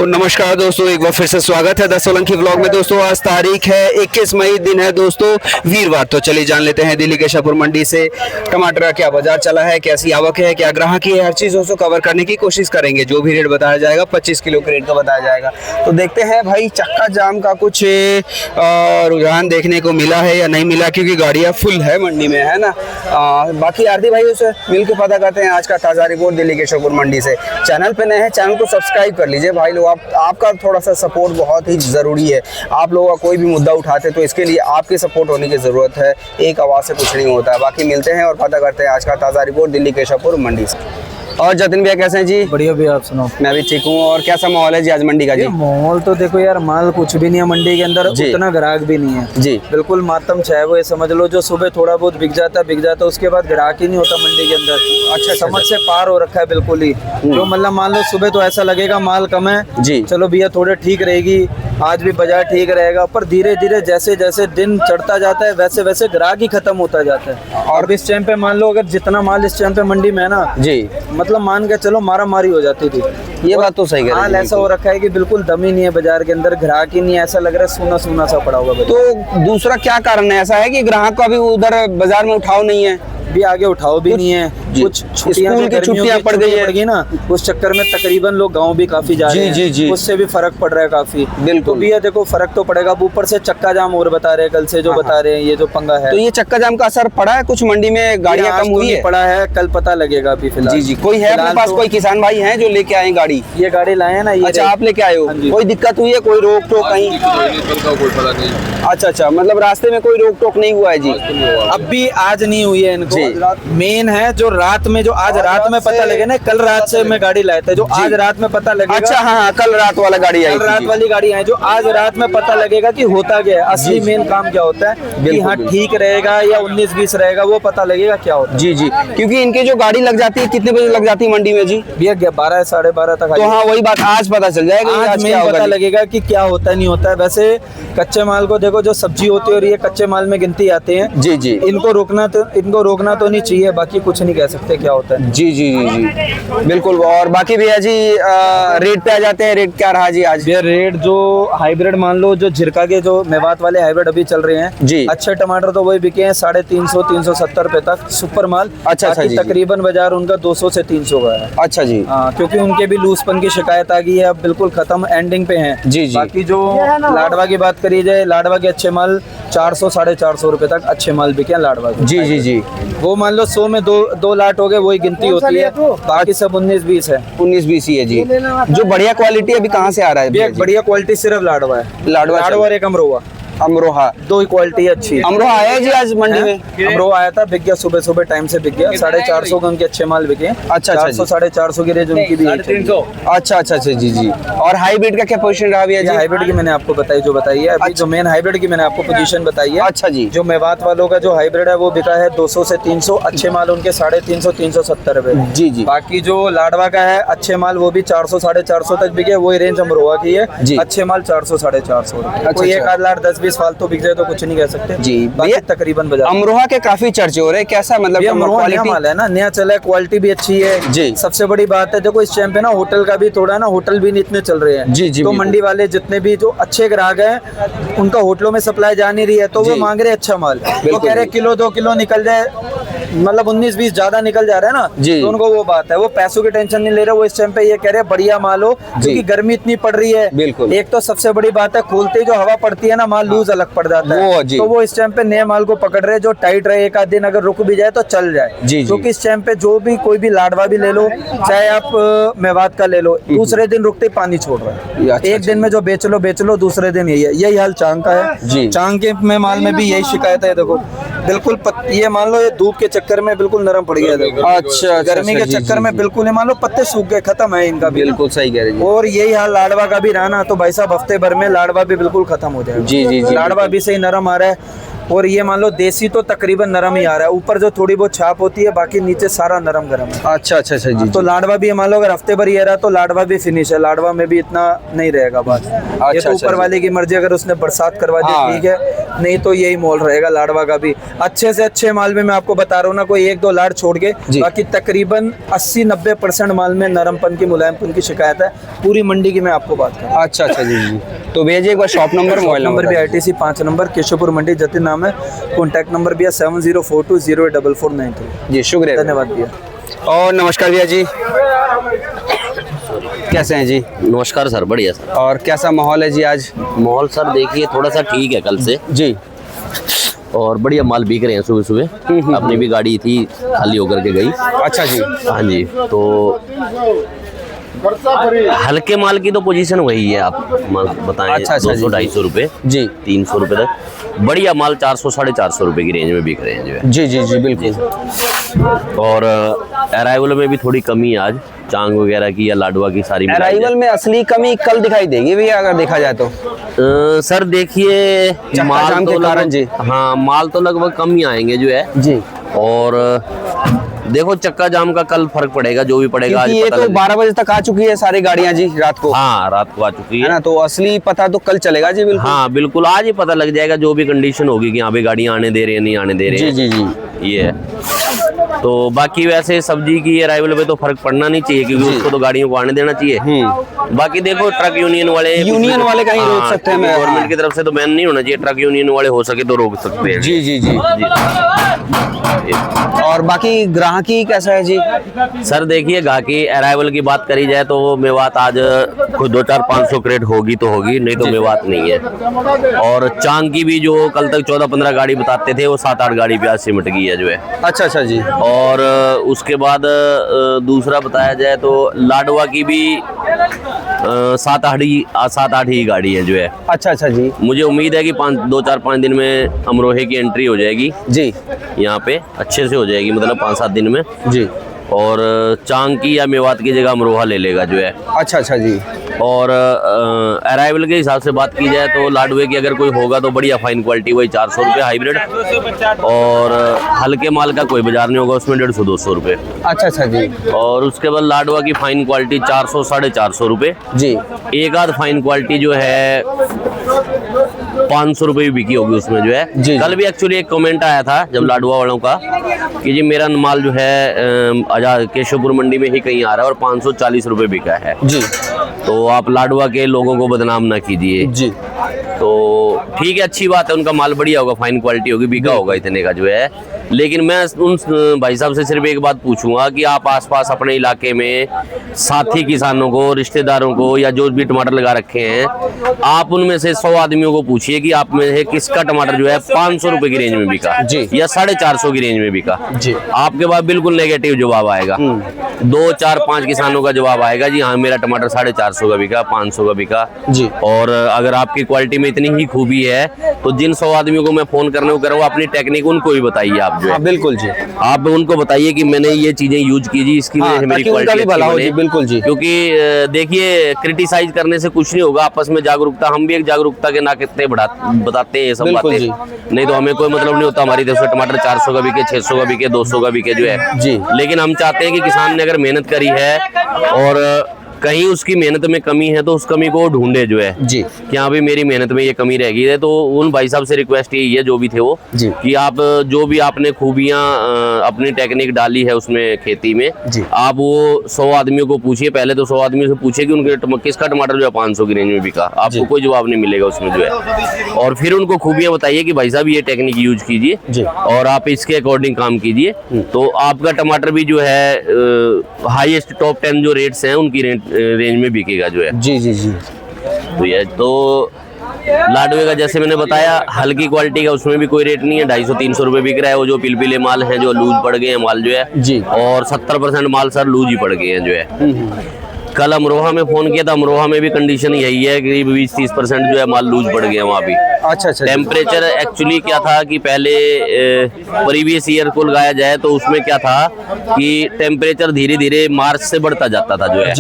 नमस्कार दोस्तों, एक बार फिर से स्वागत है द सोलंकी व्लॉग में। दोस्तों आज तारीख है 21 मई, दिन है दोस्तों वीरवार। तो चलिए जान लेते हैं दिल्ली के शाहपुर मंडी से टमाटर का क्या बाजार चला है, कैसी आवक है, क्या ग्राहकी है, हर चीज़ दोस्तों कवर करने की कोशिश करेंगे। जो भी रेट बताया जाएगा 25 किलो के रेट का बताया जाएगा। तो देखते हैं भाई चक्का जाम का कुछ रुझान देखने को मिला है या नहीं मिला, क्योंकि गाड़ियाँ फुल है मंडी में, है ना। बाकी आरती भाई उसे मिल के पता करते हैं आज का ताज़ा रिपोर्ट दिल्ली के शाहपुर मंडी से। चैनल पे नए हैं, चैनल को सब्सक्राइब कर लीजिए भाई लोग। आपका थोड़ा सा सपोर्ट बहुत ही ज़रूरी है। आप लोगों का कोई भी मुद्दा उठाते तो इसके लिए आपकी सपोर्ट होने की ज़रूरत है। एक आवाज़ से कुछ नहीं होता है। बाकी मिलते हैं और पता करते हैं आज का ताज़ा रिपोर्ट दिल्ली के शाहपुर मंडी से। और जतिन भैया कैसे हैं जी? बढ़िया भैया, आप सुनाओ। मैं भी ठीक हूँ। और कैसा माहौल है जी आज मंडी का? जी माहौल तो देखो यार, माल कुछ भी नहीं है मंडी के अंदर, उतना ग्राहक भी नहीं है जी। बिल्कुल मातम छाया वो, ये समझ लो। जो सुबह थोड़ा बहुत बिक जाता है, उसके बाद ग्राहक ही नहीं होता मंडी के अंदर। अच्छा, समझ से पार हो रखा है बिल्कुल ही। जो मतलब मान लो सुबह तो ऐसा लगेगा माल कम है जी, चलो भैया थोड़े ठीक रहेगी, आज भी बाजार ठीक रहेगा। पर धीरे धीरे जैसे जैसे दिन चढ़ता जाता है वैसे वैसे ग्राहक ही खत्म होता जाता है। और इस टाइम पे मान लो अगर जितना माल इस टाइम पे मंडी में है ना जी, मतलब मान के चलो मारा मारी हो जाती थी। ये बात तो सही है। हाल ऐसा हो रखा है कि बिल्कुल दम ही नहीं है बाजार के अंदर, ग्राहक ही नहीं है। ऐसा लग रहा है सूना सूना सा पड़ा होगा। तो दूसरा क्या कारण है? ऐसा है कि ग्राहक का भी उधर बाजार में उठाव नहीं है, भी आगे उठाओ भी नहीं है, कुछ छुट्टियां पड़ गई ना, उस चक्कर में तकरीबन लोग गांव भी काफी जा रहे हैं। जी। उससे भी फर्क पड़ रहा है काफी। बिल्कुल। तो भैया देखो फर्क तो पड़ेगा। ऊपर से चक्का जाम और बता रहे हैं कल से जो बता रहे हैं, ये जो पंगा है। तो ये चक्का जाम का असर पड़ा है कुछ मंडी में? गाड़ियां कम हुई है? पड़ा है, कल पता लगेगा अभी फिलहाल। जी। कोई है अपने पास कोई किसान भाई हैं जो लेके आए गाड़ी? ये गाड़ी लाए हैं ना। अच्छा, आप लेके आए हो? कोई दिक्कत हुई है? कोई रोक टोक कहीं? अच्छा, मतलब रास्ते में कोई रोक टोक नहीं हुआ है जी? अभी आज नहीं हुई है इनको। मेन है जो रात में, जो आज रात में पता लगे ना, कल रात से मैं गाड़ी लाया था, जो आज रात में पता लगेगा। अच्छा हाँ, कल रात वाला गाड़ी आई, कल रात वाली गाड़ी आई, जो आज रात में पता लगेगा कि होता क्या है, असली मेन काम क्या होता है, कि हाँ ठीक रहेगा या 19-20 रहेगा, वो पता लगेगा क्या होता है। जी। क्योंकि इनके जो गाड़ी लग जाती है कितने बजे लग जाती है मंडी में जी? भैया 12 साढ़े 12 तक। तो हाँ वही बात, आज पता चल जाएगा, आज मेन पता लगेगा कि क्या होता है नहीं होता है। वैसे कच्चे माल को देखो, जो सब्जी होती है और ये कच्चे माल में गिनती आते हैं। जी। इनको रोकना तो नहीं चाहिए, बाकी कुछ नहीं कह सकते क्या होता है। जी बिल्कुल। और बाकी भैया जी रेट पे आ जाते हैं। रेट क्या रहा जी आज? भैया रेट जो हाइब्रिड मान लो, जो झिरका के जो मेवात वाले हाइब्रिड अभी चल रहे हैं जी, अच्छे टमाटर तो वही बिके हैं 350-370 रुपए तक सुपर माल। अच्छा जी। तकरीबन बाजार उनका 200 से 300 का है। अच्छा जी। हाँ, क्योंकि उनके भी लूजपन की शिकायत आ गई है, अब बिल्कुल खत्म, एंडिंग पे है जी। बाकी जो लाडवा की बात करी जाए, लाडवा के अच्छे माल 400-450 रुपए तक अच्छे माल बिके हैं लाडवा के। जी। वो मान लो 100 में दो लाट हो गए, वही गिनती होती है। बाकी सब 19-20 है। 19-20 ही है जी। जो बढ़िया क्वालिटी अभी कहाँ से आ रहा है? बढ़िया क्वालिटी सिर्फ लाडवा है। लाडवा और एक अमरोहा, दो ही क्वालिटी अच्छी। अमरोहा आया जी आज मंडी में? अमरोहा आया था, बिक गया सुबह टाइम से बिक गया। 450 के उनके अच्छे माल बिके। अच्छा, 400-450 की रेंज उनकी भी। अच्छा जी। और हाइब्रिड का क्या पोजीशन रहा भैया जी? हाइब्रिड की मैंने आपको बताई है अभी, जो मेन हाइब्रिड की मैंने आपको पोजीशन बताई है। अच्छा जी। जो मेवात वालों का जो हाइब्रिड है वो बिका है 200 से 300, अच्छे माल उनके 350-370 रुपए। जी। बाकी जो लाडवा का है अच्छे माल, वो भी 400-450 तक बिके, वही रेंज अमरोहा की है। अच्छे माल 400-450। कोई एक आध लाख 10-20 फालतू बिक जाए तो कुछ नहीं कह सकते जी। बाकी तकरीबन बाजार अमरोहा के काफी चर्चे हो रहे हैं, कैसा मतलब? अमरोहा नया माल है ना, नया चला है, क्वालिटी भी अच्छी है जी। सबसे बड़ी बात है देखो, इस टाइम पे ना होटल का भी थोड़ा ना, होटल भी नहीं इतने चल रहे हैं जी। तो मंडी वाले जितने भी जो अच्छे ग्राहक हैं, उनका होटलों में सप्लाई जा नहीं रही है, तो वो मांग रहे अच्छा माल। वो कह रहे किलो 2 किलो निकल जाए, मतलब 19-20 ज्यादा निकल जा रहा है ना जी, तो उनको वो बात है, वो पैसों की टेंशन नहीं ले रहे। वो इस टाइम पे ये कह रहे हैं बढ़िया माल हो, क्योंकि गर्मी इतनी पड़ रही है। बिल्कुल। एक तो सबसे बड़ी बात है, खोलते ही जो हवा पड़ती है ना, माल लूज अलग पड़ जाता है। तो वो इस टाइम पे नए माल को पकड़ रहे हैं, जो टाइट रहे, एक आध दिन अगर रुक भी जाए तो चल जाए। क्योंकि इस टाइम पे जो भी कोई भी लाडवा भी ले लो, चाहे आप मेवात का ले लो, दूसरे दिन रुकते पानी छोड़ रहा है। एक दिन में जो बेच लो, दूसरे दिन यही हाल चांग का है। चांग के में माल में भी यही शिकायत है। देखो बिल्कुल ये मान लो, ये धूप के चक्कर में बिल्कुल नरम पड़ गया। देखो अच्छा, गर्मी के चक्कर में बिल्कुल मान लो पत्ते सूख गए, खत्म है इनका। बिल्कुल सही कह रहे हैं। और यही हाल लाडवा का भी रहा ना, तो भाई साहब हफ्ते भर में लाडवा भी बिल्कुल खत्म हो जाएगा। जी। लाडवा भी सही नरम आ रहा है। और ये मान लो देसी तो तकरीबन नरम ही आ रहा है, ऊपर जो थोड़ी बहुत छाप होती है, बाकी नीचे सारा नरम गरम है। अच्छा अच्छा अच्छा जी। तो लाडवा भी मान लो अगर हफ्ते भर ये रहा तो लाडवा भी फिनिश है, लाडवा में भी इतना नहीं रहेगा बात। ये तो ऊपर वाले की मर्जी, अगर उसने बरसात करवा दी ठीक है, नहीं तो यही मोल रहेगा लाडवा का भी। अच्छे से अच्छे माल में मैं आपको बता रहा हूँ ना, कोई 1-2 लाड छोड़ के, बाकी तकरीबन 80-90% माल में नरमपन की मुलायमपन की शिकायत है पूरी मंडी की, मैं आपको बात करूँ। अच्छा अच्छा जी जी। तो भैया जी एक बार शॉप नंबर, मोबाइल नंबर भी ITC 5 नंबर, केशवपुर मंडी, जतिन नाम है। कॉन्टैक्ट नंबर भी है 7042084493। जी शुक्रिया, धन्यवाद भैया। और नमस्कार भैया जी, कैसे हैं जी? नमस्कार सर, बढ़िया सर। और कैसा माहौल है जी आज? माहौल सर देखिए थोड़ा सा ठीक है कल से जी, और बढ़िया माल बिक रहे हैं सुबह सुबह। अपनी भी गाड़ी थी, खाली होकर के गई। अच्छा जी। हाँ जी, तो हल्के माल की तो पोजीशन वही है, आप माल बताएं। अच्छा, 200-250 रुपए जी, 300 रुपए तक। बढ़िया माल 400-450 रुपए की रेंज में बिक रहे हैं जो है। जी जी जी बिल्कुल। और अराइवल में भी थोड़ी कमी है आज, चांग वगैरह की या लाडवा की सारी मिलाई जाए। अराइवल में असली कमी कल दिखाई देगी भैया अगर देखा जाए तो। सर देखिए माल जाम तो के कारण जी। हाँ, माल तो लगभग कम ही आएंगे जो है जी। और देखो चक्का जाम का कल फर्क पड़ेगा, जो भी पड़ेगा आज क्योंकि ये पता तो लगे। 12 बजे तक आ चुकी है सारी गाड़ियां जी रात को, हाँ रात को आ चुकी है है ना, तो असली पता तो कल चलेगा जी। बिल्कुल हाँ बिल्कुल, आज ही पता लग जाएगा जो भी कंडीशन होगी कि यहाँ पे गाड़ियाँ आने दे रहे हैं नहीं आने दे रहे जी हैं। जी जी। ये है। तो बाकी वैसे सब्जी की अराइवल पे तो फर्क पड़ना नहीं चाहिए, क्योंकि उसको तो गाड़ियों को आने देना चाहिए। बाकी देखो ट्रक यूनियन वाले कहीं रोक सकते हैं, गवर्नमेंट की तरफ से तो बैन नहीं होना चाहिए, ट्रक यूनियन वाले हो सके तो रोक सकते हैं। जी जी जी। और बाकी ग्राहकी कैसा है जी? सर देखिए गाहकी अराइवल की बात करी जाए तो मेवात आज कुछ 200-500 क्रेट होगी तो होगी, नहीं तो मेवात नहीं है। और चांग की भी जो कल तक 14-15 गाड़ी बताते थे वो 7-8 गाड़ी पे आज सिमट गई है जो है। अच्छा अच्छा जी। और उसके बाद दूसरा बताया जाए तो लाडवा की भी 7-8 ही गाड़ी है जो है। अच्छा अच्छा जी। मुझे उम्मीद है कि 2-4-5 दिन में अमरोहे की एंट्री हो जाएगी जी, यहाँ पे, अच्छे से हो जाएगी, मतलब 5-7 दिन में जी। और चांग की या मेवात की जगह अमरोहा ले लेगा जो है। अच्छा अच्छा जी। और अराइवल के हिसाब से बात की जाए तो लाडवे की अगर कोई होगा तो बढ़िया फाइन क्वालिटी वही 400 रुपये हाइब्रिड, और हल्के माल का कोई बाजार नहीं होगा उसमें 150-200 रुपये। अच्छा अच्छा जी। और उसके बाद लाडवा की फाइन क्वालिटी 400-450 रुपये जी। एक आध फाइन क्वालिटी जो है 500 रुपये भी बिकी होगी उसमें जो है जी। कल भी एक्चुअली एक कमेंट आया था जब लाडवा वालों का कि जी मेरा माल जो है आजाद केशवपुर मंडी में ही कहीं आ रहा है और 540 रुपये बिका है जी, तो आप लाडवा के लोगों को बदनाम ना कीजिए जी। तो ठीक है, अच्छी बात है, उनका माल बढ़िया होगा, फाइन क्वालिटी होगी, बिका होगा इतने का जो है। लेकिन मैं उन भाई साहब से सिर्फ एक बात पूछूंगा कि आप आसपास अपने इलाके में साथी किसानों को, रिश्तेदारों को, या जो भी टमाटर लगा रखे हैं, आप उनमें से 100 आदमियों को पूछिए कि आप में से किसका टमाटर जो है 500 रुपए की रेंज में बिका जी, या 450 की रेंज में बिका जी। आपके पास बिल्कुल नेगेटिव जवाब आएगा। 2, 4, 5 किसानों का जवाब आएगा जी हाँ मेरा टमाटर 450 का बिका, 500 का बिका जी। और अगर आपकी क्वालिटी में इतनी ही खूबी है तो जिन 100 आदमियों को मैं फोन करने को कर रहा हूँ अपनी टेक्निक उनको भी बताइए आप जो है। बिल्कुल जी। आप उनको बताइए कि मैंने ये चीजें यूज की जी, इसकी वजह से मेरी क्वालिटी अच्छी बने। बिल्कुल जी। क्योंकि देखिए क्रिटिसाइज करने से कुछ नहीं होगा, आपस में जागरूकता, हम भी एक जागरूकता के नाते बताते हैं ये सब बातें, नहीं तो हमें कोई मतलब नहीं होता हमारी तरफ से टमाटर 400 का बिके, 600 का बिके, 200 का बिके जो है जी। लेकिन हम चाहते हैं कि किसान ने अगर मेहनत करी है और कहीं उसकी मेहनत में कमी है तो उस कमी को ढूंढे जो है जी, कि हाँ भाई मेरी मेहनत में ये कमी रह गई है। तो उन भाई साहब से रिक्वेस्ट यही है जो भी थे वो जी, कि आप जो भी आपने खूबियां अपनी टेक्निक डाली है उसमें खेती में जी, आप वो 100 आदमियों को पूछिए, पहले तो 100 आदमियों से पूछिए कि उनके किसका टमाटर जो है 500 की रेंज में बिका, आपको कोई जवाब नहीं मिलेगा उसमें जो है। और फिर उनको खूबियां बताइए कि भाई साहब ये टेक्निक यूज कीजिए और आप इसके अकॉर्डिंग काम कीजिए, तो आपका टमाटर भी जो है हाईएस्ट टॉप 10 जो रेट्स हैं उनकी रेंज में बिकेगा जो है। जी जी जी। तो ये तो लाडवे का जैसे मैंने बताया हल्की क्वालिटी का उसमें भी कोई रेट नहीं है, 250-300 रुपए बिक रहा है। वो जो पिलपिले माल हैं जो लूज पड़ गए हैं माल जो है जी, और 70% माल सर लूज ही पड़ गए हैं जो है। कल अमरोहा में फोन किया था, अमरोहा में भी कंडीशन यही है, करीब 20-30% जो है माल लूज पड़ गया वहाँ भी। अच्छा अच्छा। टेम्परेचर एक्चुअली क्या था कि पहले प्रीवियस ईयर को लगाया जाए तो उसमें क्या था कि टेम्परेचर धीरे धीरे मार्च से बढ़ता जाता था जो है।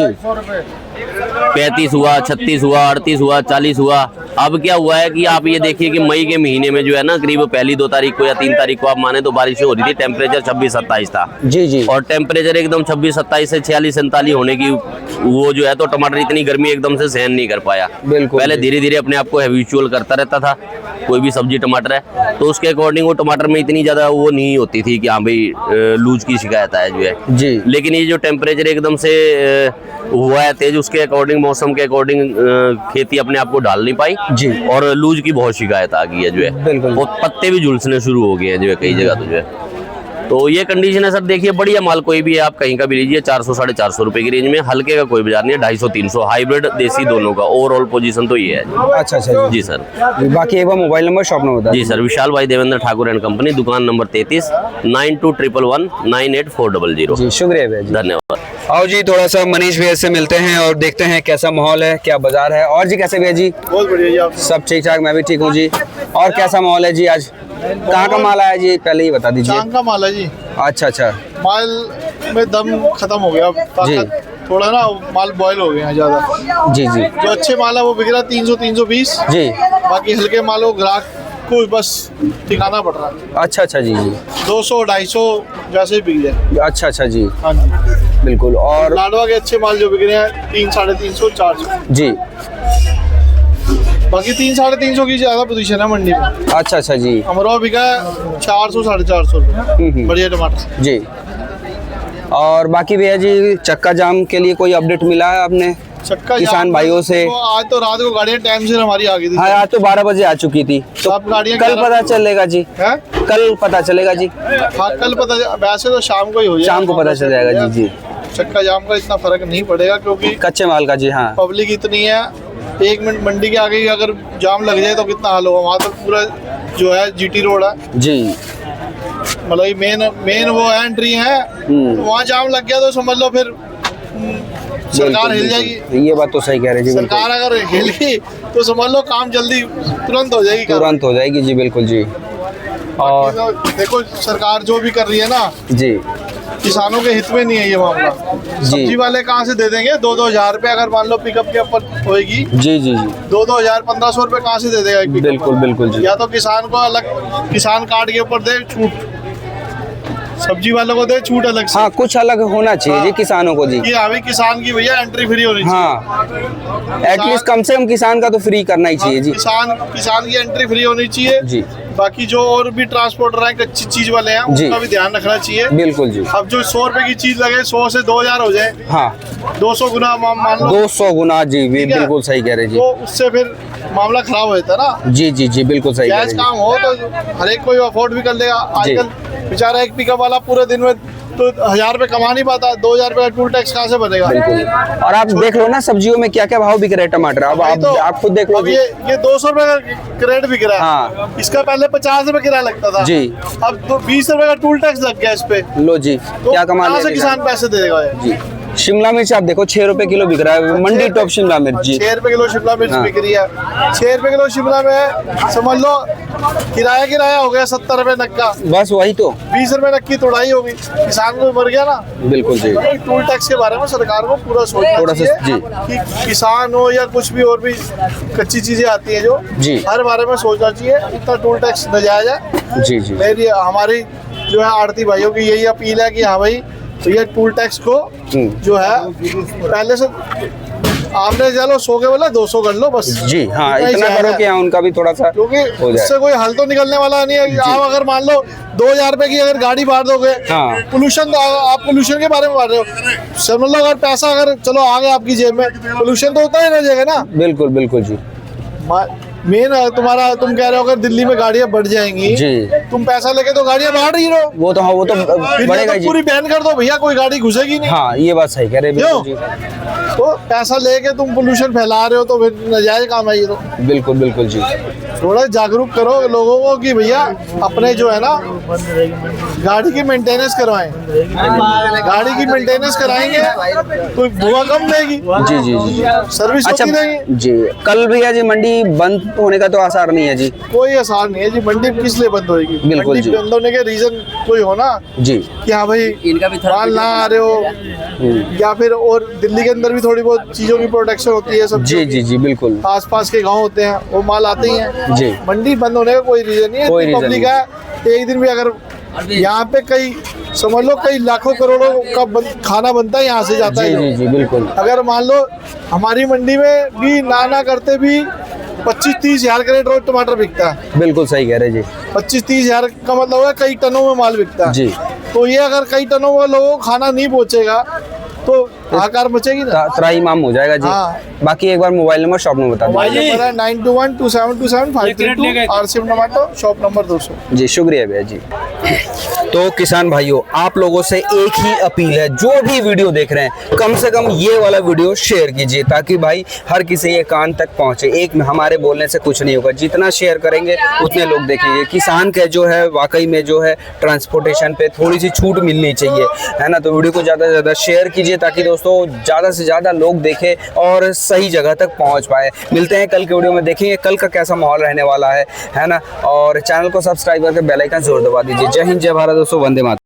35 हुआ, 36 हुआ, 38 हुआ, 40 हुआ। अब क्या हुआ है कि आप ये देखिए कि मई के महीने में जो है ना, करीब पहली 2 तारीख को या 3 तारीख को आप माने तो बारिश हो रही थी, टेम्परेचर 26-27 था जी जी। और टेम्परेचर एकदम 26-27 से 46-47 होने की वो जो है, तो टमाटर इतनी गर्मी एकदम से सहन नहीं कर पाया। बिल्कुल। पहले धीरे धीरे अपने आप को हैबिचुअल करता रहता था, कोई भी सब्जी टमाटर है तो उसके अकॉर्डिंग वो टमाटर में इतनी ज्यादा वो नहीं होती थी कि हाँ भाई लूज की शिकायत है जो है जी। लेकिन ये जो टेम्परेचर एकदम से हुआ है तेज, उसके अकॉर्डिंग मौसम के अकॉर्डिंग खेती अपने आप को ढाल नहीं पाई जी। और लूज की बहुत शिकायत आ गई है जो है। बिल्कुल। वो पत्ते भी झुलसने शुरू हो गए हैं जो है कई जगह तो जो है। तो ये कंडीशन है सर। देखिए बढ़िया माल कोई भी है आप कहीं का भी लीजिए, 400-450 रुपए की रेंज में, हल्के का कोई बाजार नहीं है, 250-300 हाइब्रिड देसी दोनों का ओवरऑल पोजीशन तो ये है। अच्छा अच्छा जी सर। बाकी एक बार मोबाइल नंबर शॉप नंबर बता जी सर, विशाल भाई देवेंद्र ठाकुर एंड कंपनी, दुकान नंबर 33, 9211198400। जी। शुक्रिया भैया जी, धन्यवाद। आओ जी थोड़ा सा मनीष भैया से मिलते हैं और देखते हैं कैसा माहौल है, क्या बाजार है। और जी कैसे भैया जी? बहुत बढ़िया जी। आप सब ठीक ठाक, मैं भी ठीक हूँ जी। और कैसा माहौल है जी आज? कहाँ का माल आया जी, पहले ही बता दीजिए। चांग का माल है जी। अच्छा अच्छा माल में दम खत्म हो गया, ताकत थोड़ा ना माल बॉयल हो गया है ज्यादा। जी जी जो अच्छे माल है वो बिक रहा है 300-320। जी। बाकी हल्के मालों ग्राहक को बस ठिकाना पड़ रहा है। अच्छा अच्छा जी जी। 200-250 जैसे ही बिक जाए। अच्छा अच्छा जी, हाँ जी। बिल्कुल। और लाडवा के अच्छे माल जो बिक रहे हैं 300-350-400। जी। बाकी 300-350 की ज्यादा पोजीशन है मंडी में। अच्छा अच्छा जी। अमरवा बिका है 400-450 रुपये बढ़िया टमाटर जी। और बाकी भैया जी चक्का जाम के लिए कोई अपडेट मिला है आपने चक्का किसान जाम भाइयों से? तो आज तो रात को गाड़ियाँ टाइम से हमारी आ गई थी। हाँ आज तो 12 बजे आ चुकी थी, तो सब गाड़ियाँ कल 11 पता चलेगा जी। हैं? कल पता चलेगा जी, हाँ कल पता, वैसे तो शाम को ही हो जाएगा, शाम को पता चल जाएगा जी। जी। चक्का जाम का इतना फर्क नहीं पड़ेगा क्योंकि कच्चे माल का जी। हाँ पब्लिक इतनी है, 1 मिनट मंडी के आगे ही अगर जाम लग जाए तो कितना हाल होगा। वहाँ तो पूरा जो है जीटी रोड है, जी। मतलब मेन वो एंट्री है, तो वहाँ जाम लग गया तो समझ लो फिर सरकार हिल जाएगी। ये बात तो सही कह रहे जी, बिल्कुल। सरकार अगर हिली तो समझ लो काम जल्दी तुरंत हो जाएगी। तुरंत हो जाएगी जी, बिल्कुल जी। और तो देखो सरकार जो भी कर रही है ना, जी किसानों के हित में नहीं है ये मामला। सब्जी वाले कहाँ से दे देंगे 2-2 हजार रुपये, अगर मान लो पिकअप के ऊपर होएगी जी जी जी, 2-2 हजार 1500 रुपये कहाँ से दे देगा एक पिकअप बिल्कुल बिल्कुल पर? जी। या तो किसान को अलग किसान कार्ड के ऊपर दे छूट, सब्जी वालों को दे छूट अलग से। हाँ कुछ अलग होना चाहिए जी किसानों को जी। कि अभी किसान की भैया एंट्री फ्री होनी चाहिए। हाँ एटलीस्ट कम से कम किसान का तो फ्री करना ही चाहिए जी। किसान की एंट्री फ्री होनी चाहिए जी। बाकी जो और भी ट्रांसपोर्टर हैं कच्ची चीज वाले हैं जी। उनका भी ध्यान रखना चाहिए। बिल्कुल जी। अब जो 100 रुपए की चीज लगे 100 से 2000 हो जाए, हाँ 200 गुना मान लो, 200 गुना जी, ठीक है? बिल्कुल सही कह रहे जी। तो उससे फिर मामला खराब हो जाता है ना। जी जी जी, बिल्कुल सही कह रहे गैस जी। काम हो तो हर एक कोई अफोर्ड भी कर लेगा। जी। आजकल बेचारा एक पिकअप वाला पूरे दिन में तो 1000 रुपए कमा नहीं पाता, 2000 रुपए का टूल टैक्स कहाँ से बनेगा। बिल्कुल। और आप देख लो ना सब्जियों में क्या क्या भाव बिक रहे हैं टमाटर, अब आप खुद देख लो अब जी। ये 200 रुपए का क्रेट बिक रहा है। हाँ। इसका पहले 50 रुपए किराया लगता था जी। अब तो 20 रुपए का टूल टैक्स लग गया इस पे। लो जी, तो क्या कमा कहाँ से ले किसान पैसे देगा ये? जी। शिमला मिर्च आप देखो 6 रुपए किलो बिक रहा है, मंडी टॉप शिमला मिर्च जी। 6 रुपए किलो शिमला मिर्च हाँ। बिक रही है। 6 रुपए किलो शिमला में समझ लो किराया हो गया 70 रुपए नक्का, बस वही तो, 20 रुपए नक्की तोड़ाई होगी, किसान को मर गया ना। बिल्कुल जी। टूल टैक्स के बारे में सरकार को पूरा सोचना थोड़ा सा चाहिए जी। कि किसान हो या कुछ भी और भी कच्ची चीजें आती है जो जी। हर बारे में सोचना चाहिए। इतना टूल टैक्स नजायज है। जी जी मेरी हमारी जो है आड़ती भाइयों की यही अपील है कि हाँ भाई तो ये टूल टैक्स को जो है पहले से आपने चलो 100 के बोला 200 कर लो बस जी। हाँ इतना ही इतना जायज करो है। कि हाँ उनका भी थोड़ा सा क्योंकि हो इससे जाए। कोई हल तो निकलने वाला नहीं है। आप अगर मान लो 2000 रुपए की अगर गाड़ी बांट दोगे, हाँ। पोल्यूशन तो आप पोल्यूशन के बारे में बांट रहे हो। समझ लो अगर पैसा अगर चलो आ गया आपकी जेब में, पोल्यूशन तो उतना ही रह जाएगा ना। बिल्कुल बिल्कुल जी। मेन तुम्हारा तुम कह रहे हो अगर दिल्ली में गाड़ियां बढ़ जाएंगी जी। तुम पैसा लेके तो गाड़ियां बांट रही रहो, वो तो हाँ, वो तो फिर बढ़ेगा तो जी। पूरी बैन कर दो भैया, कोई गाड़ी घुसेगी नहीं। हाँ ये बात सही कह रहे हैं, बिल्कुल क्यों? जी। तो पैसा लेके तुम पोल्यूशन फैला रहे हो तो फिर नाजायज काम है ये तो। बिल्कुल बिल्कुल जी। थोड़ा जागरूक करो लोगों को कि भैया अपने जो है ना गाड़ी की मेंटेनेंस करवाएं। गाड़ी की मेंटेनेंस कराएंगे तो धुआं कम देगी। जी जी जी। सर्विस अच्छा होती रहेगी। जी, कल भैया जी मंडी बंद होने का तो आसार नहीं है जी। कोई आसार नहीं है जी। मंडी किस लिए बंद होगी? बिल्कुल मंडी जी। बंद होने के रीजन कोई हो ना जी कि हाँ भाई इनका भी थोड़ा माल ना आ रहे हो, या फिर और दिल्ली के अंदर भी थोड़ी बहुत चीजों की प्रोटेक्शन होती है सब। जी जी जी बिल्कुल। आस पास के गांव होते हैं वो माल आते ही हैं जी। मंडी बंद होने का कोई रीजन नहीं है। कोई इतनी reason पब्लिक नहीं। है, एक दिन भी अगर यहाँ पे कई समझ लो कई लाखों करोड़ों का खाना बनता है यहाँ से जाता जी है जी जो। जी बिल्कुल। अगर मान लो हमारी मंडी में भी ना करते भी 25-30 हजार कैरेट रोज टमाटर बिकता है। बिल्कुल सही कह रहे जी। 25-30 हजार का मतलब है कई टनों में माल बिकता है जी। तो ये अगर कई टनों में लोगों को खाना नहीं पहुंचेगा तो हाहाकार मचेगी ना। त्राही माम हो जाएगा जी। हाँ। बाकी एक बार मोबाइल नंबर शॉप नंबर बता मोबाइल दीजिए। नंबर है 9212727532 आरसीएम टमाटो शॉप नंबर 200। जी शुक्रिया भैया जी। तो किसान भाइयों आप लोगों से एक ही अपील है, जो भी वीडियो देख रहे हैं कम से कम ये वाला वीडियो शेयर कीजिए ताकि भाई हर किसी के कान तक पहुंचे। एक हमारे बोलने से कुछ नहीं होगा, जितना शेयर करेंगे उतने लोग देखेंगे। किसान के जो है वाकई में जो है ट्रांसपोर्टेशन पे थोड़ी सी छूट मिलनी चाहिए, है ना। तो वीडियो को ज़्यादा से ज़्यादा शेयर कीजिए ताकि दोस्तों ज़्यादा से ज़्यादा लोग देखें और सही जगह तक पहुंच पाए। मिलते हैं कल के वीडियो में, देखेंगे कल का कैसा माहौल रहने वाला है ना। और चैनल को सब्सक्राइब करके बेल आइकन जरूर दबा दीजिए। जय हिंद जय भारत दोस्तों, वंदे मातरम।